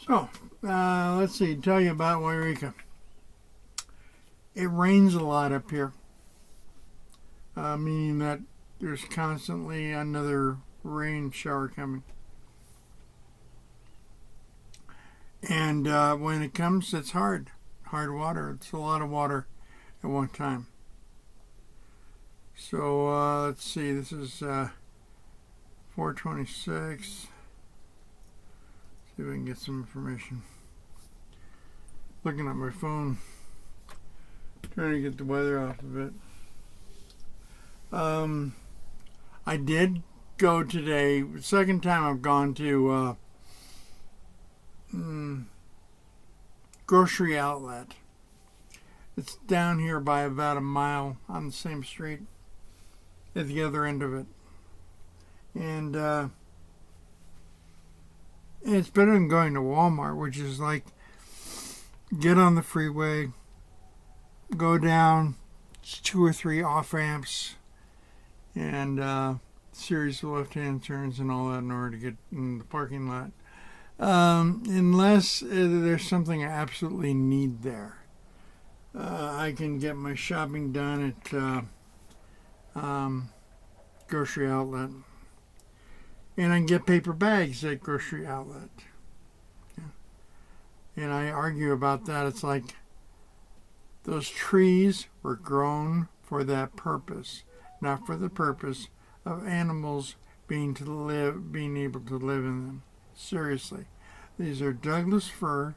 So, let's see, tell you about Yreka. It rains a lot up here, meaning that there's constantly another rain shower coming. And when it comes, it's hard water. It's a lot of water at one time. So let's see, this is 426. See if I can get some information. Looking at my phone, trying to get the weather off of it. I did go today, second time I've gone to grocery outlet. It's down here by about a mile on the same street at the other end of it. And it's better than going to Walmart, which is like get on the freeway, go down 2 or 3 off ramps, and series of left-hand turns and all that in order to get in the parking lot. Unless there's something I absolutely need there. I can get my shopping done at grocery outlet. And I can get paper bags at grocery outlet. Yeah. And I argue about that. It's like those trees were grown for that purpose, not for the purpose of animals being able to live in them. Seriously. These are Douglas fir.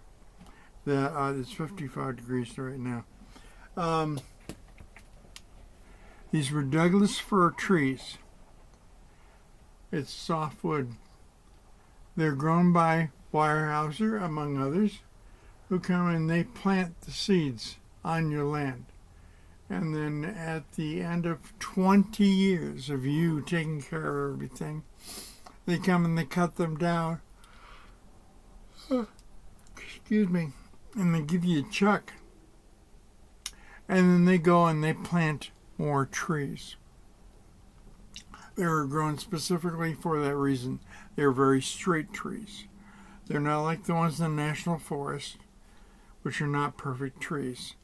It's 55 degrees right now. These were Douglas fir trees. It's softwood. They're grown by Weyerhaeuser, among others, who come and they plant the seeds on your land. And then at the end of 20 years of you taking care of everything, they come and they cut them down. Excuse me. And they give you a chuck. And then they go and they plant more trees. They were grown specifically for that reason. They're very straight trees. They're not like the ones in the National Forest, which are not perfect trees,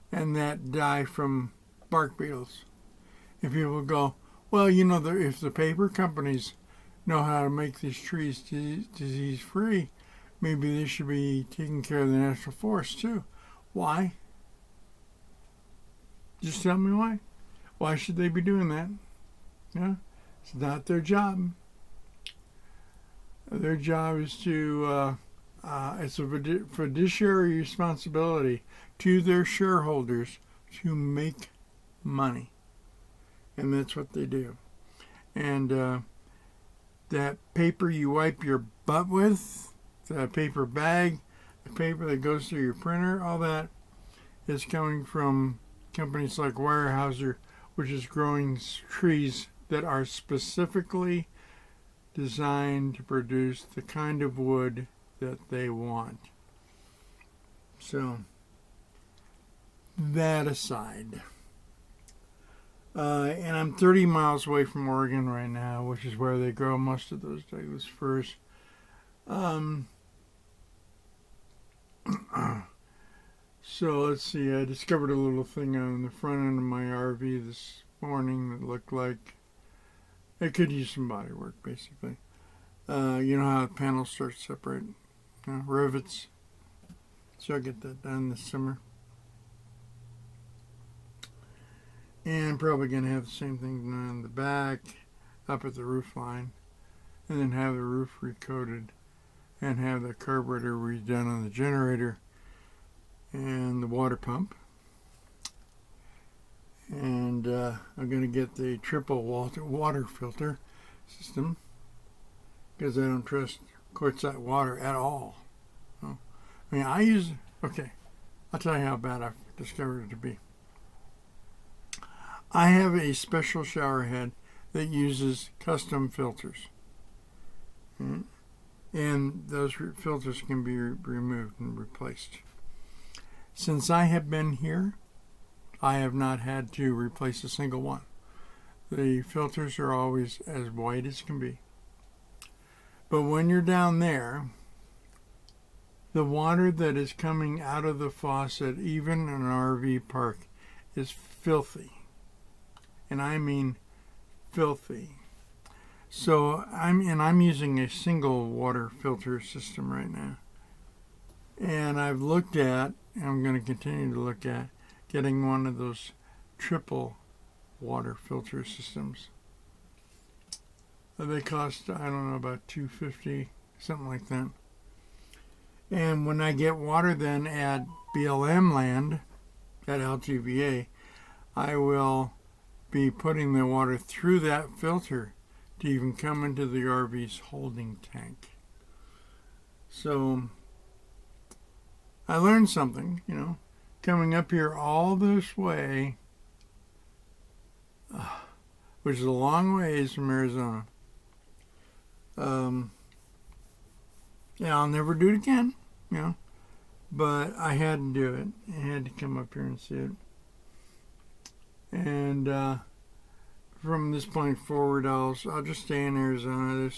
and that die from bark beetles. And people go, well, if the paper companies know how to make these trees disease-free, maybe they should be taking care of the National Forest too. Why? Just tell me why. Why should they be doing that? Yeah, it's not their job. Their job is to, it's a fiduciary responsibility to their shareholders to make money. And that's what they do. And that paper you wipe your butt with, the paper bag, the paper that goes through your printer, all that is coming from companies like Weyerhaeuser, which is growing trees that are specifically designed to produce the kind of wood that they want. So, that aside. And I'm 30 miles away from Oregon right now, which is where they grow most of those Douglas firs. So let's see, I discovered a little thing on the front end of my RV this morning that looked like it could use some body work, basically. You know how the panels start to separate, rivets. So I'll get that done this summer. And probably going to have the same thing done on the back, up at the roof line, and then have the roof recoated, and have the carburetor redone on the generator, and the water pump. And I'm going to get the triple water filter system because I don't trust quartzite water at all. So, I'll tell you how bad I've discovered it to be. I have a special shower head that uses custom filters. And those filters can be removed and replaced. Since I have been here, I have not had to replace a single one. The filters are always as white as can be. But when you're down there The water that is coming out of the faucet, even in an RV park, is filthy. And I mean filthy. So I'm using a single water filter system right now. And I've looked at, and I'm going to continue to look at, getting one of those triple water filter systems. They cost, I don't know, about $250, something like that. And when I get water then at BLM land, at LTVA, I will be putting the water through that filter to even come into the RV's holding tank. So I learned something, coming up here all this way, which is a long ways from Arizona. Yeah, I'll never do it again, but I had to do it. I had to come up here and see it. And from this point forward, I'll just stay in Arizona.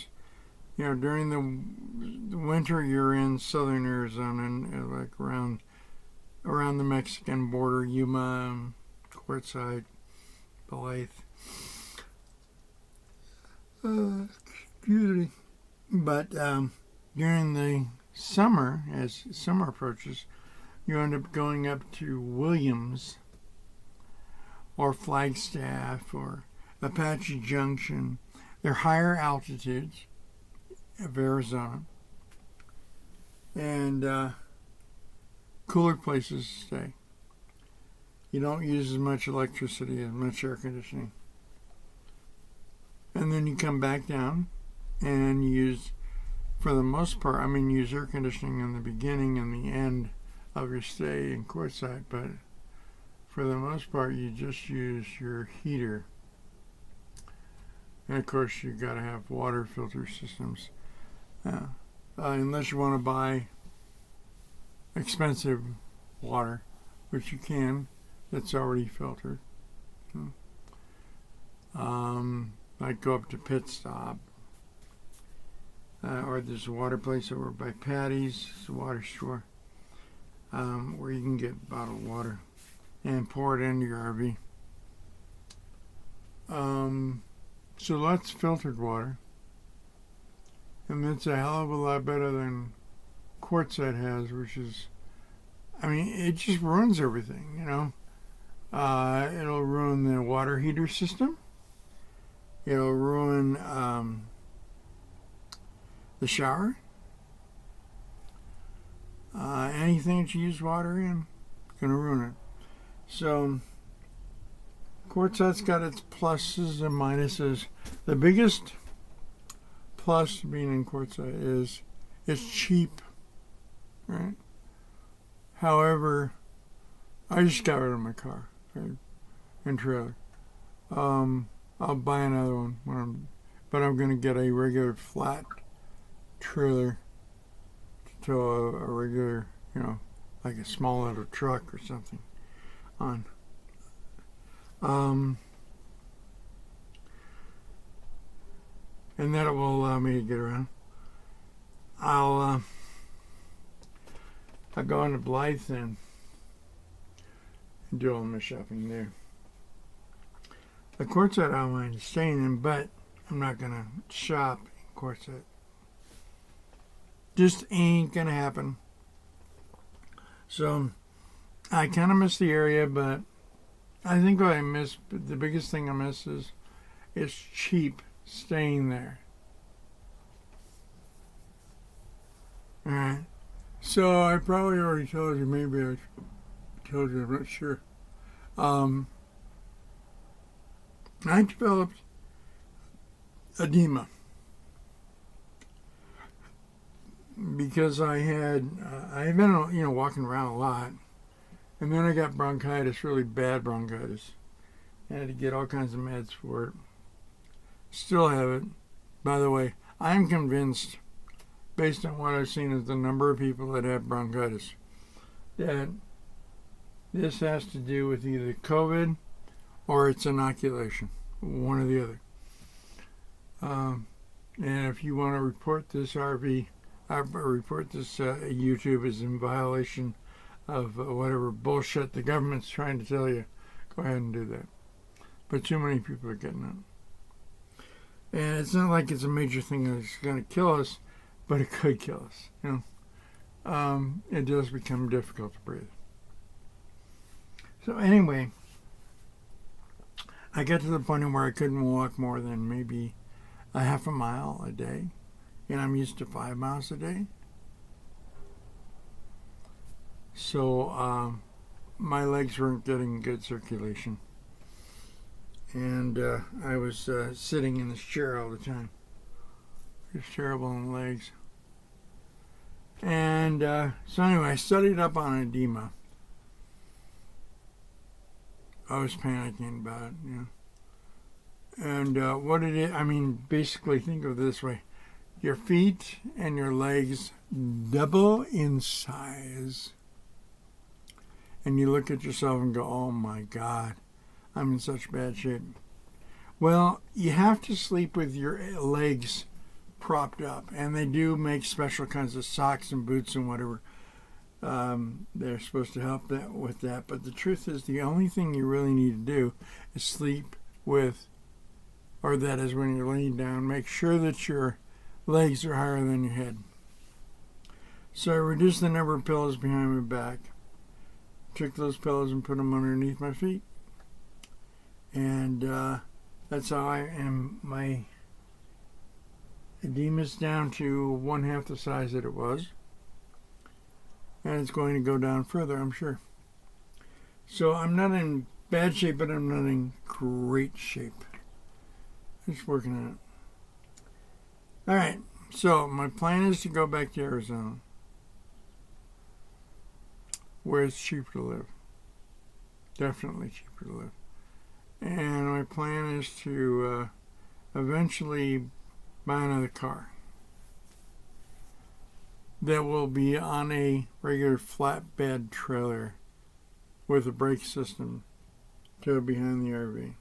During the winter, you're in southern Arizona, and like around the Mexican border, Yuma, Quartzsite, Blythe. Excuse me. But during the summer, as summer approaches, you end up going up to Williams or Flagstaff or Apache Junction. They're higher altitudes of Arizona and cooler places to stay. You don't use as much electricity, as much air conditioning. And then you come back down and use, for the most part, use air conditioning in the beginning and the end of your stay in Quartzsite, but for the most part, you just use your heater. And of course, you got to have water filter systems. Unless you want to buy expensive water, which you can, that's already filtered. I'd go up to Pit Stop. Or there's a water place over by Patty's, it's a water store, where you can get bottled water and pour it into your RV. So that's filtered water. And it's a hell of a lot better than Quartzsite has, which is, it just ruins everything, It'll ruin the water heater system. It'll ruin the shower. Anything that you use water in, it's going to ruin it. So Quartzsite's got its pluses and minuses. The biggest plus to being in Quartzsite is it's cheap, right? However, I just got rid of my car, right, and trailer. I'll buy another one but I'm going to get a regular flat trailer to a regular, like a small little truck or something on. And that will allow me to get around. I'll go into Blythe and do all my shopping there. The Quartzsite I don't mind staying in, but I'm not going to shop in Quartzsite. Just ain't going to happen. So I kind of miss the area, but I think what I miss, the biggest thing I miss is it's cheap staying there. Alright. So I probably already told you, maybe I told you, I'm not sure. I developed edema because I've been, walking around a lot, and then I got bronchitis, really bad bronchitis. I had to get all kinds of meds for it. Still have it. By the way, I'm convinced, based on what I've seen of the number of people that have bronchitis, that this has to do with either COVID or it's inoculation, one or the other. And if you want to report this RV I report this YouTube is in violation of whatever bullshit the government's trying to tell you. Go ahead and do that. But too many people are getting it. And it's not like it's a major thing that's going to kill us, but it could kill us. You know, it does become difficult to breathe. So anyway, I got to the point where I couldn't walk more than maybe a half a mile a day, and I'm used to 5 miles a day. So my legs weren't getting good circulation, and I was sitting in this chair all the time. It's terrible on the legs. And so anyway, I studied up on edema. I was panicking about it, you know. And what it is, I mean, basically think of it this way. Your feet and your legs double in size. And you look at yourself and go, oh my God, I'm in such bad shape. Well, you have to sleep with your legs propped up. And they do make special kinds of socks and boots and whatever. They're supposed to help with that. But the truth is, the only thing you really need to do is sleep with, or that is when you're laying down, make sure that your legs are higher than your head. So I reduced the number of pillows behind my back. Took those pillows and put them underneath my feet. And that's how I am. My edema's down to 1/2 the size that it was. And it's going to go down further, I'm sure. So I'm not in bad shape, but I'm not in great shape. Just working on it. All right. So my plan is to go back to Arizona, where it's cheaper to live. Definitely cheaper to live. And my plan is to eventually buy another car that will be on a regular flatbed trailer with a brake system to behind the RV.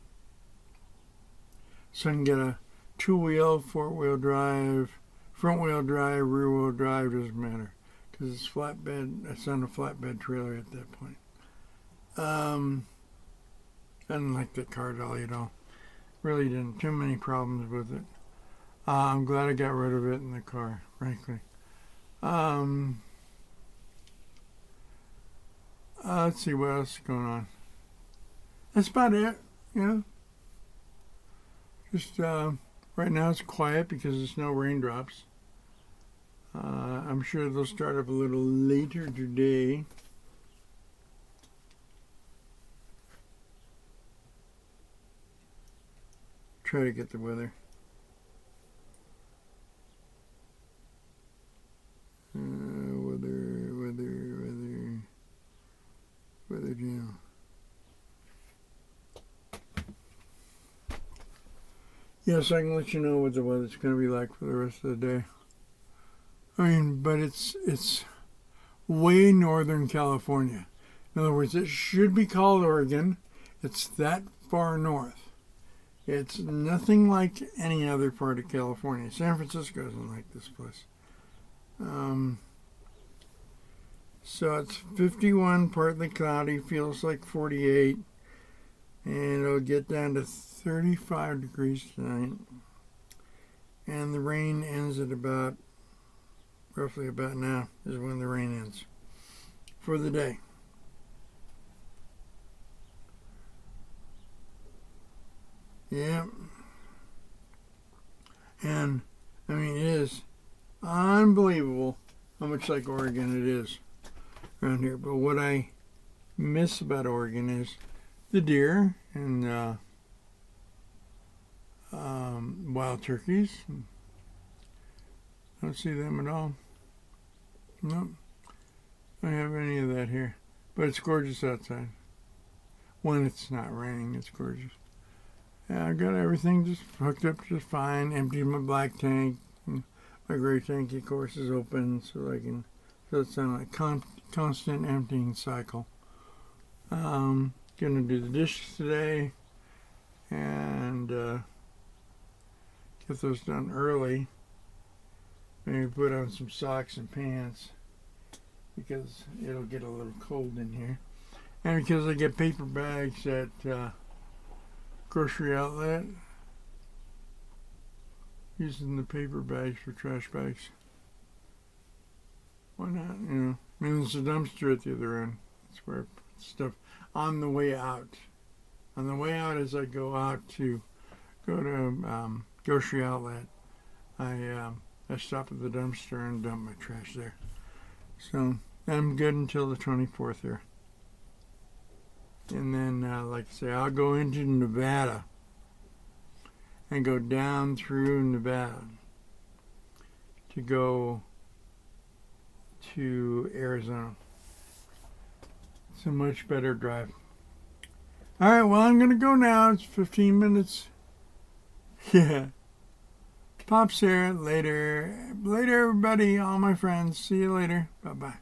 So I can get a 2-wheel, 4-wheel drive, front-wheel drive, rear-wheel drive, doesn't matter. Because it's flatbed, it's on a flatbed trailer at that point. I didn't like that car dolly at all. Really didn't. Too many problems with it. I'm glad I got rid of it in the car, frankly. Let's see what else is going on. That's about it, you know. Just right now it's quiet because there's no raindrops. I'm sure they'll start up a little later today. Try to get the weather. Weather channel. Yes, I can let you know what the weather's going to be like for the rest of the day. I mean, but it's way northern California. In other words, it should be called Oregon. It's that far north. It's nothing like any other part of California. San Francisco isn't like this place. So it's 51, partly cloudy, feels like 48, and it'll get down to 35 degrees tonight. And the rain ends at roughly about now is when the rain ends for the day. Yeah. And, I mean, it is unbelievable how much like Oregon it is around here. But what I miss about Oregon is the deer and wild turkeys. Don't see them at all. Nope. I don't have any of that here. But it's gorgeous outside. When it's not raining, it's gorgeous. Yeah, I got everything just hooked up just fine. Emptied my black tank. My gray tank, of course, is open so it's on a constant emptying cycle. Gonna do the dishes today and get those done early. Maybe put on some socks and pants because it'll get a little cold in here. And because I get paper bags at grocery outlet, using the paper bags for trash bags. Why not? You know, I mean, there's a dumpster at the other end. That's where I put stuff on the way out. On the way out, as I go out to go to grocery outlet, I stop at the dumpster and dump my trash there. So I'm good until the 24th here. And then, like I say, I'll go into Nevada and go down through Nevada to go to Arizona. It's a much better drive. All right, well, I'm going to go now. It's 15 minutes. Yeah. Pop's here. Later. Later, everybody. All my friends. See you later. Bye-bye.